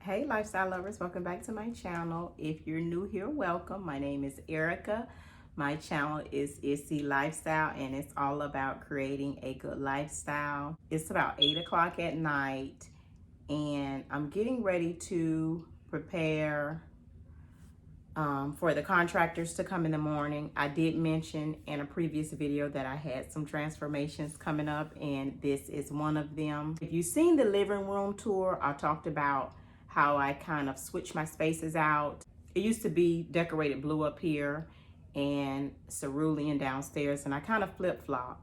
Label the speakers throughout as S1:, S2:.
S1: Hey lifestyle lovers, welcome back to my channel. If you're new here, welcome. My name is Erica. My channel is Issy Lifestyle and it's all about creating a good lifestyle. It's about 8 o'clock at night and I'm getting ready to prepare for the contractors to come in the morning. I did mention in a previous video that I had some transformations coming up and this is one of them. If you've seen the living room tour, I talked about how I kind of switched my spaces out. It used to be decorated blue up here and cerulean downstairs, and I kind of flip-flop.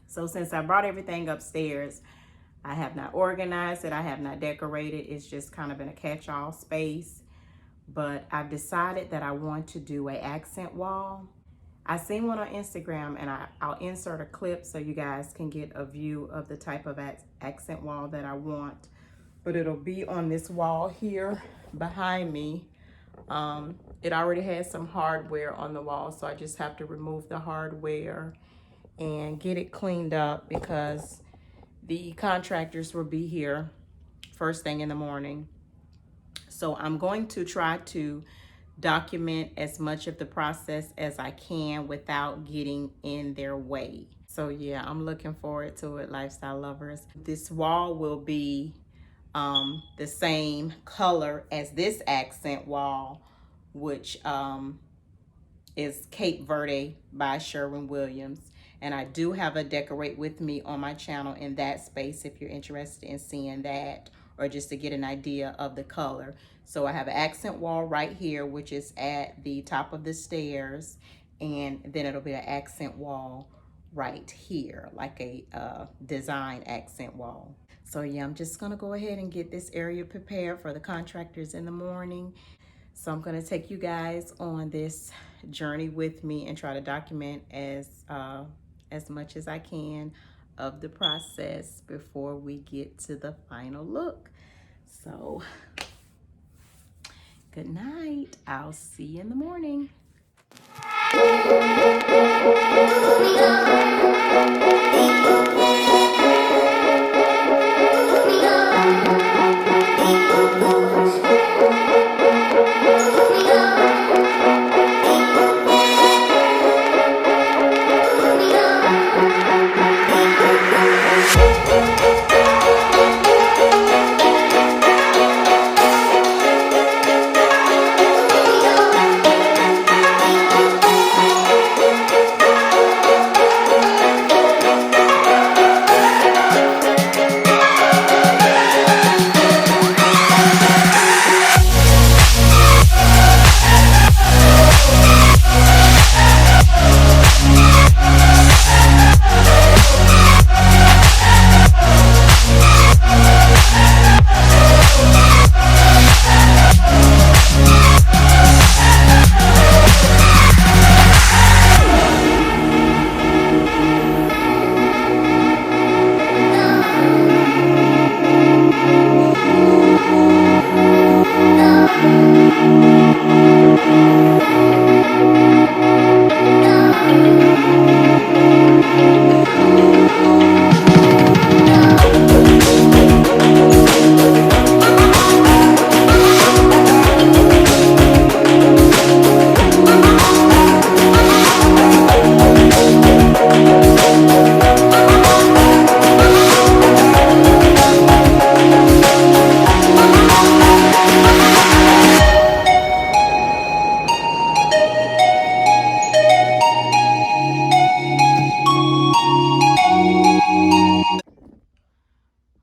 S1: So since I brought everything upstairs, I have not organized it, I have not decorated. It's just kind of been a catch-all space. But I've decided that I want to do an accent wall. I seen one on Instagram and I'll insert a clip so you guys can get a view of the type of accent wall that I want. But it'll be on this wall here behind me. It already has some hardware on the wall, so I just have to remove the hardware and get it cleaned up because the contractors will be here first thing in the morning. So I'm going to try to document as much of the process as I can without getting in their way. So yeah, I'm looking forward to it, lifestyle lovers. This wall will be the same color as this accent wall, which is Cape Verde by Sherwin-Williams. And I do have a decorate with me on my channel in that space if you're interested in seeing that, or just to get an idea of the color. So I have an accent wall right here, which is at the top of the stairs. And then it'll be an accent wall right here, like a design accent wall. So yeah, I'm just gonna go ahead and get this area prepared for the contractors in the morning. So I'm gonna take you guys on this journey with me and try to document as much as I can of the process before we get to the final look. So good night. I'll see you in the morning.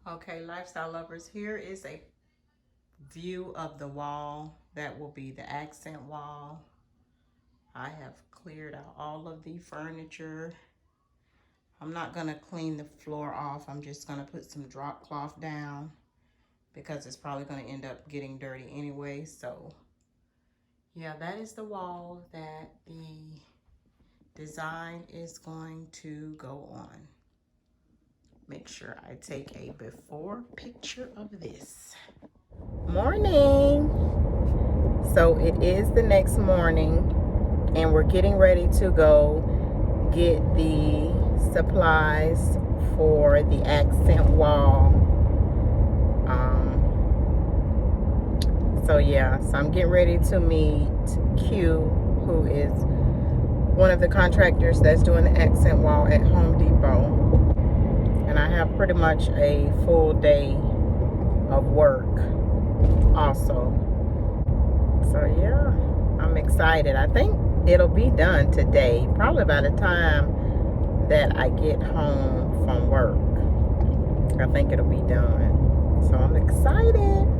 S1: Okay, lifestyle lovers, here is a view of the wall that will be the accent wall. I have cleared out all of the furniture. I'm not gonna clean the floor off. I'm just gonna put some drop cloth down because it's probably gonna end up getting dirty anyway. So yeah, that is the wall that the design is going to go on. Make sure I take a before picture of this. Morning. So it is the next morning and we're getting ready to go get the supplies for the accent wall. So yeah, so I'm getting ready to meet Q, who is one of the contractors that's doing the accent wall at Home Depot. And I have pretty much a full day of work also. So yeah, I'm excited. I think it'll be done today, probably by the time that I get home from work. I think it'll be done. So I'm excited.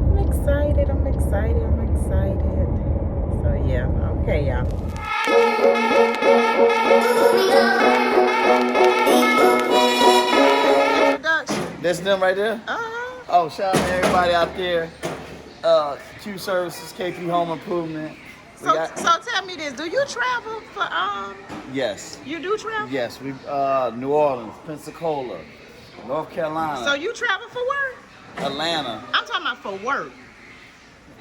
S1: I'm excited. I'm excited. I'm excited. So yeah, okay, y'all.
S2: That's them right there?
S1: Uh-huh.
S2: Oh, shout out to everybody out there. Q Services, KP Home Improvement.
S1: So tell me this, do you travel for
S2: Yes.
S1: you do travel?
S2: Yes, we New Orleans, Pensacola, North Carolina.
S1: So you travel for work?
S2: Atlanta.
S1: I'm talking about for work.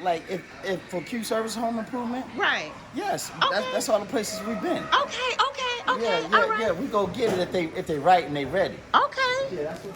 S2: Like if for Q Service Home Improvement?
S1: Right.
S2: Yes.
S1: Okay.
S2: That's all the places we've been.
S1: Okay.
S2: Yeah,
S1: all right.
S2: yeah. We go get it if they right and they ready.
S1: Okay.
S2: Yeah, that's what.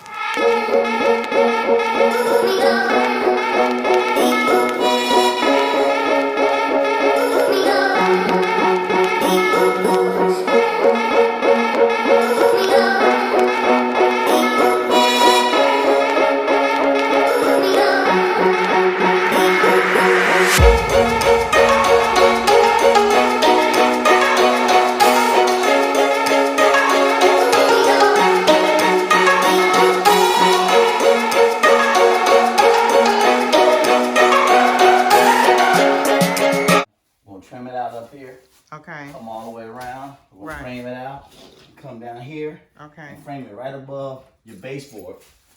S2: Trim it out up here.
S1: Okay.
S2: Come all the way around. We'll frame it out. Come down here.
S1: Okay.
S2: And frame it right above your baseboard.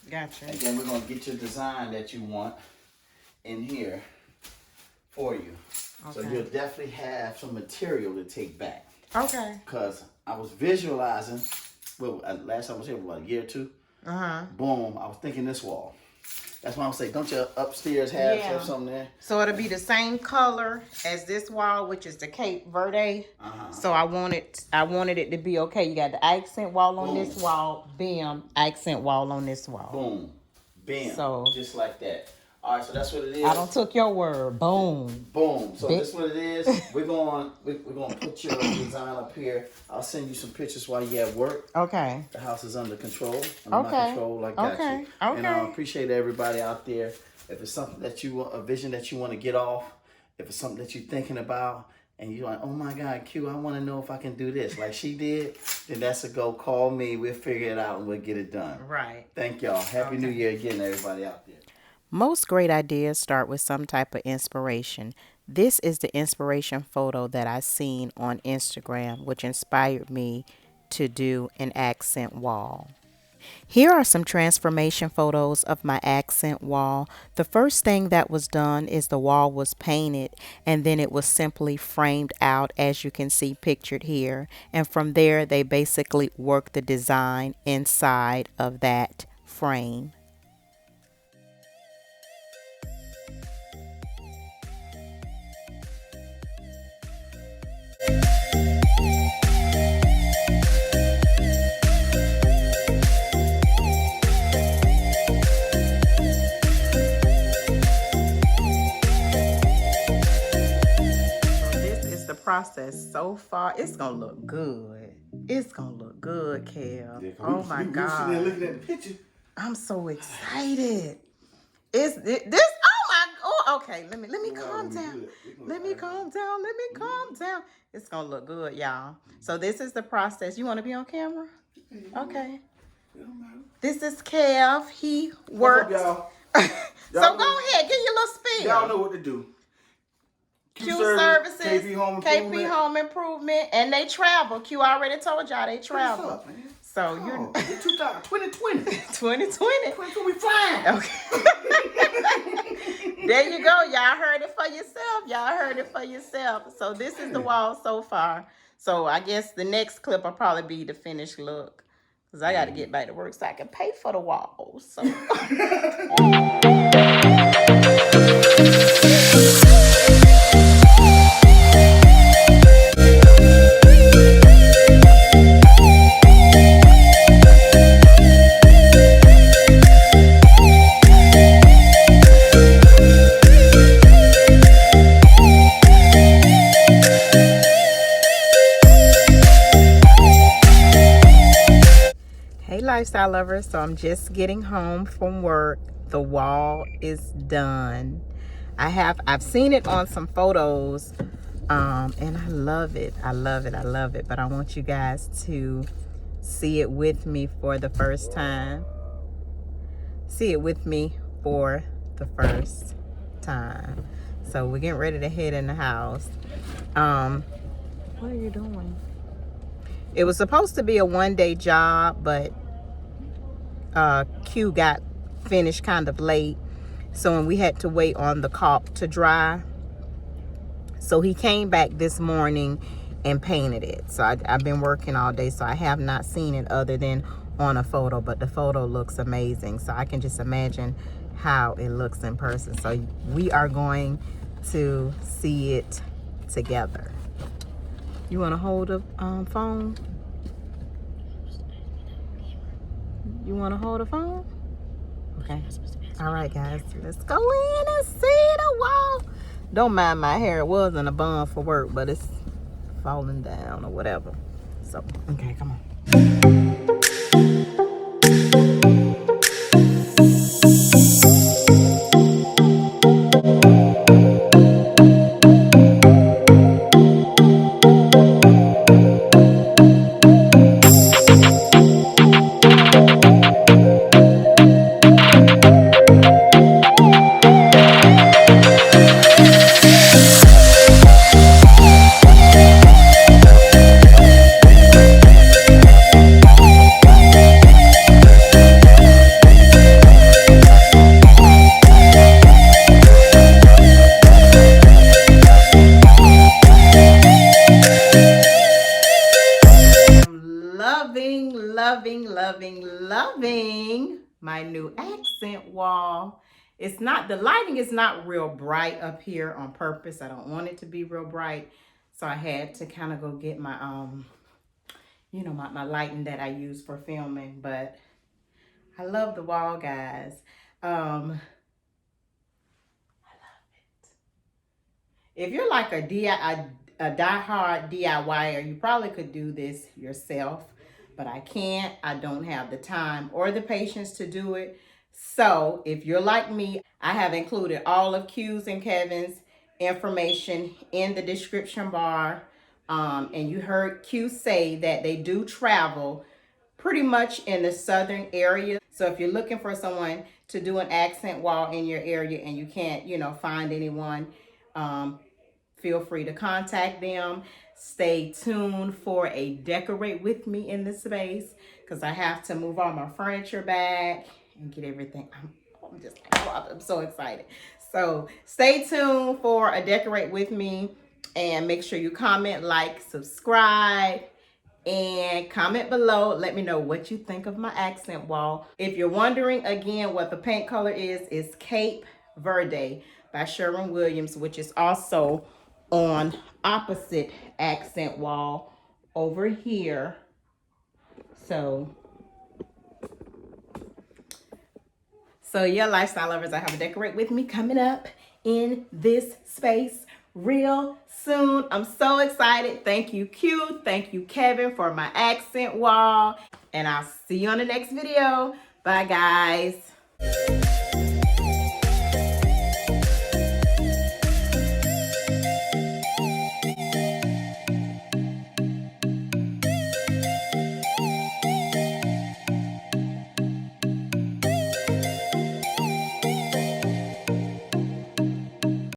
S1: Gotcha.
S2: And then we're gonna get your design that you want in here for you. Okay. So you'll definitely have some material to take back.
S1: Okay.
S2: Cause I was visualizing. Well, last time I was here about a year or two. Boom. I was thinking this wall. That's why I'm saying, don't your upstairs have something there?
S1: So it'll be the same color as this wall, which is the Cape Verde. So I wanted it to be okay. You got the accent wall on this wall, bam, accent wall on this wall.
S2: Boom, bam,
S1: so
S2: just like that. All right, so that's what it is.
S1: I don't took your word. Boom.
S2: Boom. So this is what it is. We're going to put your design up here. I'll send you some pictures while you're at work.
S1: Okay.
S2: The house is under control. Under my control. I got you.
S1: Okay.
S2: And I appreciate everybody out there. If it's something that you want, a vision that you want to get off, if it's something that you're thinking about, and you're like, oh my God, Q, I want to know if I can do this like she did, then that's a go. Call me. We'll figure it out and we'll get it done.
S1: Right.
S2: Thank y'all. Happy New Year again, everybody out there.
S1: Most great ideas start with some type of inspiration. This is the inspiration photo that I seen on Instagram, which inspired me to do an accent wall. Here are some transformation photos of my accent wall. The first thing that was done is the wall was painted, and then it was simply framed out, as you can see pictured here. And from there, they basically worked the design inside of that frame. Process so far. It's gonna look good. It's gonna look good, Kel. Oh my God.
S2: Looking at the picture.
S1: I'm so excited. This oh, okay. Let me calm down. Let me calm down. It's gonna look good, y'all. So this is the process. You want to be on camera? Okay. This is Kev. He works.
S2: Y'all?
S1: So go ahead, give your little spiel.
S2: Y'all know what to do.
S1: Q Services,
S2: KP
S1: Home Improvement, and they travel. Q already told y'all they travel.
S2: What's up, man?
S1: So you're
S2: 2020.
S1: 2020.
S2: We flying.
S1: Okay. There you go. Y'all heard it for yourself. So this is the wall so far. So I guess the next clip will probably be the finished look. Because I got to get back to work so I can pay for the walls. So. lifestyle lovers, so I'm just getting home from work. The wall is done. I've seen it on some photos, and I love it. I love it. I love it. But I want you guys to see it with me for the first time. See it with me for the first time. So we're getting ready to head in the house. What are you doing? It was supposed to be a one-day job, but Q got finished kind of late, so we had to wait on the caulk to dry. So he came back this morning and painted it. So I've been working all day, so I have not seen it other than on a photo, but the photo looks amazing. So I can just imagine how it looks in person. So we are going to see it together. You want to hold the phone? You want to hold the phone? Okay. All right, guys. Let's go in and see the wall. Don't mind my hair. It was in a bun for work, but it's falling down or whatever. So, okay, come on. Loving my new accent wall. It's not, the lighting is not real bright up here on purpose. I don't want it to be real bright, so I had to kind of go get my my lighting that I use for filming. But I love the wall, guys. I love it. If you're like a diehard DIYer, you probably could do this yourself, but I can't. I don't have the time or the patience to do it. So if you're like me, I have included all of Q's and Kevin's information in the description bar. And you heard Q say that they do travel pretty much in the southern area. So if you're looking for someone to do an accent wall in your area and you can't, find anyone, feel free to contact them. Stay tuned for a decorate with me in the space, because I have to move all my furniture back and get everything. I'm so excited. So stay tuned for a decorate with me, and make sure you comment, like, subscribe, and comment below. Let me know what you think of my accent wall. If you're wondering again what the paint color is Cape Verde by Sherwin-Williams, which is also on opposite accent wall over here. So yeah, lifestyle lovers, I have a decorate with me coming up in this space real soon. I'm so excited. Thank you, Q. Thank you, Kevin, for my accent wall. And I'll see you on the next video. Bye, guys.